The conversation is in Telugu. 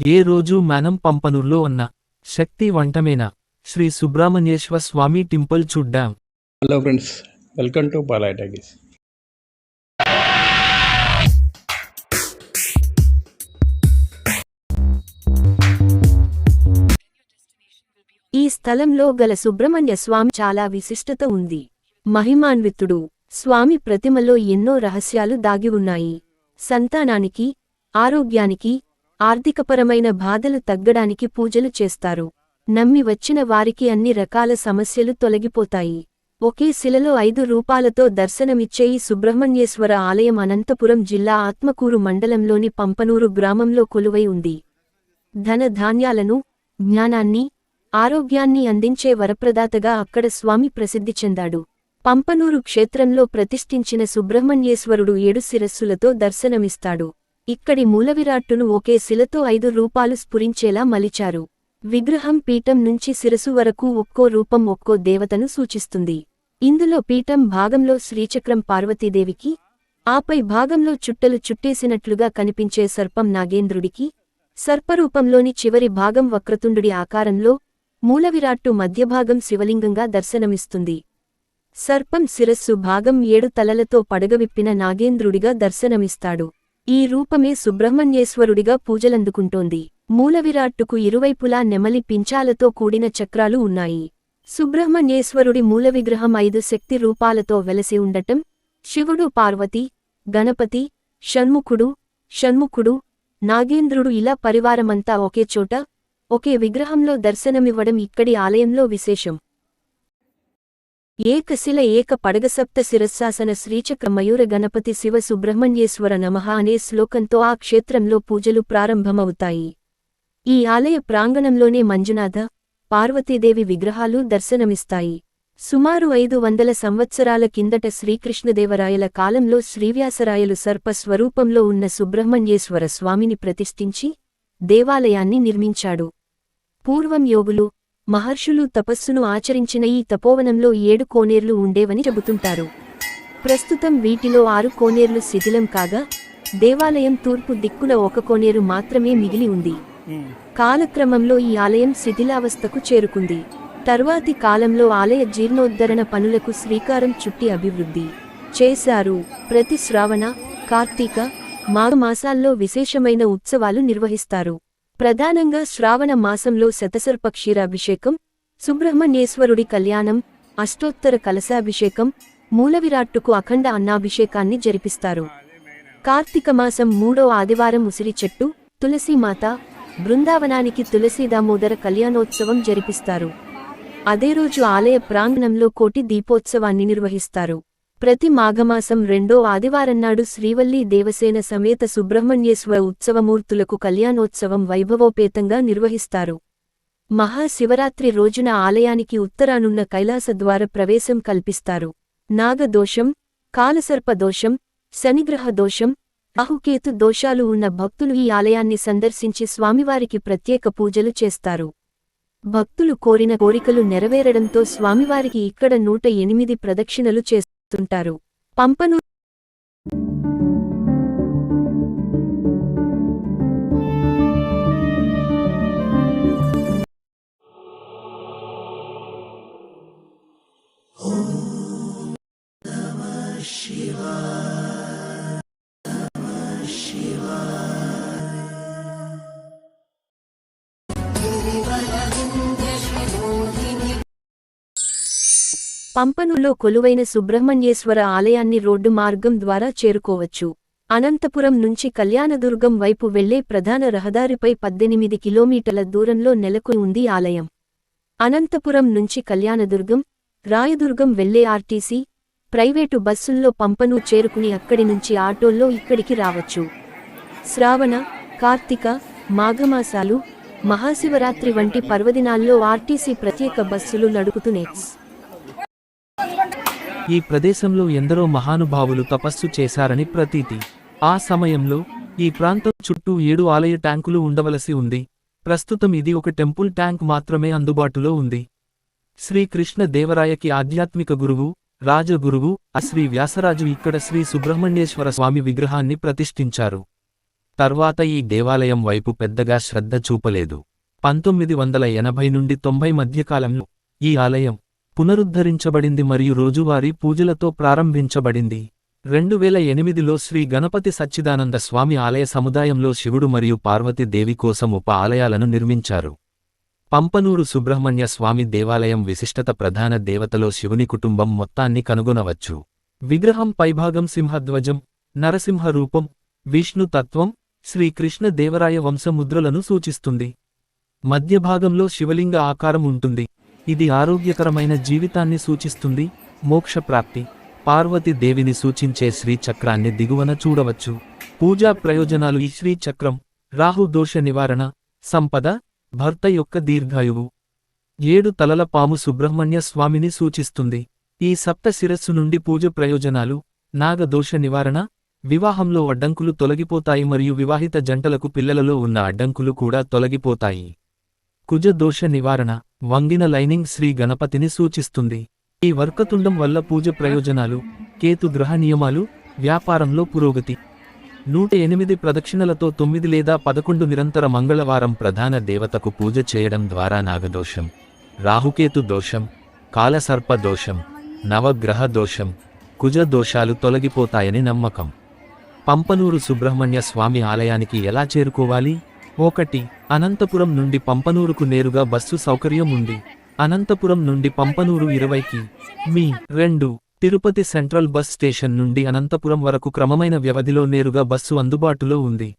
ఏ రోజు మనం పంపనూర్లో ఉన్న శక్తివంతమైన శ్రీ సుబ్రహ్మణ్యేశ్వర స్వామి టెంపుల్ చూడ్డాం. Hello friends, welcome to Balayya talkies. ఈ స్థలంలో గల సుబ్రహ్మణ్య స్వామి చాలా విశిష్టత ఉంది. మహిమాన్వితుడు. స్వామి ప్రతిమలో ఎన్నో రహస్యాలు దాగి ఉన్నాయి. సంతానానికి, ఆరోగ్యానికి, ఆర్థికపరమైన బాధలు తగ్గడానికి పూజలు చేస్తారు. నమ్మి వచ్చిన వారికి అన్ని రకాల సమస్యలు తొలగిపోతాయి. ఒకే శిలలో 5 రూపాలతో దర్శనమిచ్చే ఈ సుబ్రహ్మణ్యేశ్వర ఆలయం అనంతపురం జిల్లా ఆత్మకూరు మండలంలోని పంపనూరు గ్రామంలో కొలువై ఉంది. ధన ధాన్యాలను, జ్ఞానాన్ని, ఆరోగ్యాన్ని అందించే వరప్రదాతగా అక్కడ స్వామి ప్రసిద్ధి చెందాడు. పంపనూరు క్షేత్రంలో ప్రతిష్ఠించిన సుబ్రహ్మణ్యేశ్వరుడు 7 శిరస్సులతో దర్శనమిస్తాడు. ఇక్కడి మూలవిరాట్టును ఒకే శిలతో 5 రూపాలు స్ఫురించేలా మలిచారు. విగ్రహం పీఠం నుంచి శిరసు వరకు ఒక్కో రూపం ఒక్కో దేవతను సూచిస్తుంది. ఇందులో పీఠం భాగంలో శ్రీచక్రం పార్వతీదేవికి, ఆపై భాగంలో చుట్టలు చుట్టేసినట్లుగా కనిపించే సర్పం నాగేంద్రుడికి, సర్పరూపంలోని చివరి భాగం వక్రతుండుడి ఆకారంలో, మూలవిరాట్టు మధ్యభాగం శివలింగంగా దర్శనమిస్తుంది. సర్పం శిరస్సు భాగం 7 తలలతో పడగవిప్పిన నాగేంద్రుడిగా దర్శనమిస్తాడు. ఈ రూపమే సుబ్రహ్మణ్యేశ్వరుడిగా పూజలందుకుంటోంది. మూలవిరాట్టుకు ఇరువైపులా నెమలి పించాలతో కూడిన చక్రాలు ఉన్నాయి. సుబ్రహ్మణ్యేశ్వరుడి మూలవిగ్రహం 5 శక్తి రూపాలతో వెలసి ఉండటం, శివుడు, పార్వతి, గణపతి, షణ్ముఖుడు, నాగేంద్రుడు ఇలా పరివారమంతా ఒకే చోట, ఒకే విగ్రహంలో దర్శనమివ్వడం ఇక్కడి ఆలయంలో విశేషం. ఏకశిల ఏక పడగసప్త శిరస్సాసన శ్రీచక్ర మయూర గణపతి శివ సుబ్రహ్మణ్యేశ్వర నమః అనే శ్లోకంతో ఆ క్షేత్రంలో పూజలు ప్రారంభమవుతాయి. ఈ ఆలయ ప్రాంగణంలోనే మంజునాథ, పార్వతీదేవి విగ్రహాలు దర్శనమిస్తాయి. సుమారు 500 సంవత్సరాల కిందట శ్రీకృష్ణదేవరాయల కాలంలో శ్రీవ్యాసరాయలు సర్ప స్వరూపంలో ఉన్న సుబ్రహ్మణ్యేశ్వర స్వామిని ప్రతిష్ఠించి దేవాలయాన్ని నిర్మించాడు. పూర్వం యోగులు, మహర్షులు తపస్సును ఆచరించిన ఈ తపోవనంలో 7 కోనేర్లు ఉండేవని చెబుతుంటారు. ప్రస్తుతం వీటిలో 6 కోనేర్లు శిథిలం కాగా, దేవాలయం తూర్పు దిక్కున 1 కోనేరు మాత్రమే మిగిలి ఉంది. కాలక్రమంలో ఈ ఆలయం శిథిలావస్థకు చేరుకుంది. తర్వాతి కాలంలో ఆలయ జీర్ణోద్ధరణ పనులకు శ్రీకారం చుట్టి అభివృద్ధి చేశారు. ప్రతి శ్రావణ, కార్తీక, మాఘమాసాల్లో విశేషమైన ఉత్సవాలు నిర్వహిస్తారు. ప్రధానంగా శ్రావణ మాసంలో శతసర్ప క్షీరాభిషేకం, సుబ్రహ్మణ్యేశ్వరుడి కళ్యాణం, అష్టోత్తర కలశాభిషేకం, మూలవిరాట్టుకు అఖండ అన్నాభిషేకాన్ని జరిపిస్తారు. కార్తీక మాసం 3వ ఆదివారం ఉసిరి చెట్టు, తులసీమాత, బృందావనానికి తులసీ దామోదర కళ్యాణోత్సవం జరిపిస్తారు. అదే రోజు ఆలయ ప్రాంగణంలో కోటి దీపోత్సవాన్ని నిర్వహిస్తారు. ప్రతి మాఘమాసం 2వ ఆదివారన్నాడు శ్రీవల్లీ దేవసేన సమేత సుబ్రహ్మణ్యేశ్వర ఉత్సవమూర్తులకు కళ్యాణోత్సవం వైభవోపేతంగా నిర్వహిస్తారు. మహాశివరాత్రి రోజున ఆలయానికి ఉత్తరానున్న కైలాసద్వార ప్రవేశం కల్పిస్తారు. నాగదోషం, కాలసర్పదోషం, శనిగ్రహ దోషం, రాహుకేతు దోషాలు ఉన్న భక్తులు ఈ ఆలయాన్ని సందర్శించి స్వామివారికి ప్రత్యేక పూజలు చేస్తారు. భక్తులు కోరిన కోరికలు నెరవేరడంతో స్వామివారికి ఇక్కడ 108 ప్రదక్షిణలు చేస్తుంటారు. పంపనూరు పంపనూరులో కొలువైన సుబ్రహ్మణ్యేశ్వర ఆలయాన్ని రోడ్డు మార్గం ద్వారా చేరుకోవచ్చు. అనంతపురం నుంచి కళ్యాణదుర్గం వైపు వెళ్లే ప్రధాన రహదారిపై 18 కిలోమీటర్ల దూరంలో నెలకొని ఉంది ఆలయం. అనంతపురం నుంచి కళ్యాణదుర్గం, రాయదుర్గం వెళ్లే ఆర్టీసీ, ప్రైవేటు బస్సుల్లో పంపనూరు చేరుకుని అక్కడి నుంచి ఆటోల్లో ఇక్కడికి రావచ్చు. శ్రావణ, కార్తీక, మాఘమాసాలు, మహాశివరాత్రి వంటి పర్వదినాల్లో ఆర్టీసీ ప్రత్యేక బస్సులు నడుపుతూనే. ఈ ప్రదేశంలో ఎందరో మహానుభావులు తపస్సు చేశారని ప్రతీతి. ఆ సమయంలో ఈ ప్రాంతం చుట్టూ 7 ఆలయ ట్యాంకులు ఉండవలసి ఉంది. ప్రస్తుతం ఇది ఒక టెంపుల్ ట్యాంక్ మాత్రమే అందుబాటులో ఉంది. శ్రీకృష్ణ దేవరాయకి ఆధ్యాత్మిక గురువు, రాజగురువు శ్రీ వ్యాసరాజు ఇక్కడ శ్రీ సుబ్రహ్మణ్యేశ్వర స్వామి విగ్రహాన్ని ప్రతిష్ఠించారు. తర్వాత ఈ దేవాలయం వైపు పెద్దగా శ్రద్ధ చూపలేదు. 1980 నుండి 90 మధ్యకాలంలో ఈ ఆలయం పునరుద్ధరించబడింది మరియు రోజువారీ పూజలతో ప్రారంభించబడింది. 2008లో శ్రీ గణపతి సచ్చిదానంద స్వామి ఆలయ సముదాయంలో శివుడు మరియు పార్వతీ దేవి కోసం ఉప ఆలయాలను నిర్మించారు. పంపనూరు సుబ్రహ్మణ్య స్వామి దేవాలయం విశిష్టత ప్రధాన దేవతలో శివుని కుటుంబం మొత్తాన్ని కనుగొనవచ్చు. విగ్రహం పైభాగం సింహధ్వజం, నరసింహ రూపం, విష్ణు తత్వం, శ్రీకృష్ణ దేవరాయ వంశముద్రలను సూచిస్తుంది. మధ్యభాగంలో శివలింగ ఆకారం ఉంటుంది. ఇది ఆరోగ్యకరమైన జీవితాన్ని సూచిస్తుంది. మోక్షప్రాప్తి, పార్వతీ దేవిని సూచించే శ్రీచక్రాన్ని దిగువన చూడవచ్చు. పూజా ప్రయోజనాలు: ఈ శ్రీచక్రం రాహు దోష నివారణ, సంపద, భర్త యొక్క దీర్ఘాయువు. 7 తలల పాము సుబ్రహ్మణ్య స్వామిని సూచిస్తుంది. ఈ సప్త శిరస్సు నుండి పూజ ప్రయోజనాలు: నాగదోష నివారణ, వివాహంలో అడ్డంకులు తొలగిపోతాయి మరియు వివాహిత జంటలకు పిల్లలలో ఉన్న అడ్డంకులు కూడా తొలగిపోతాయి. కుజ దోష నివారణ, వంగిన లైనింగ్ శ్రీ గణపతిని సూచిస్తుంది. ఈ వర్కతుండం వల్ల పూజ ప్రయోజనాలు: కేతు గ్రహ నియమాలు, వ్యాపారంలో పురోగతి. 108 ప్రదక్షిణలతో 9 లేదా 11 నిరంతర మంగళవారం ప్రధాన దేవతకు పూజ చేయడం ద్వారా నాగదోషం, రాహుకేతు దోషం, కాలసర్ప దోషం, నవగ్రహ దోషం, కుజ దోషాలు తొలగిపోతాయని నమ్మకం. పంపనూరు సుబ్రహ్మణ్య స్వామి ఆలయానికి ఎలా చేరుకోవాలి? 1. అనంతపురం నుండి పంపనూరుకు నేరుగా బస్సు సౌకర్యం ఉంది. అనంతపురం నుండి పంపనూరు 20కి మీ. 2. తిరుపతి సెంట్రల్ బస్ స్టేషన్ నుండి అనంతపురం వరకు క్రమమైన వ్యవధిలో నేరుగా బస్సు అందుబాటులో ఉంది.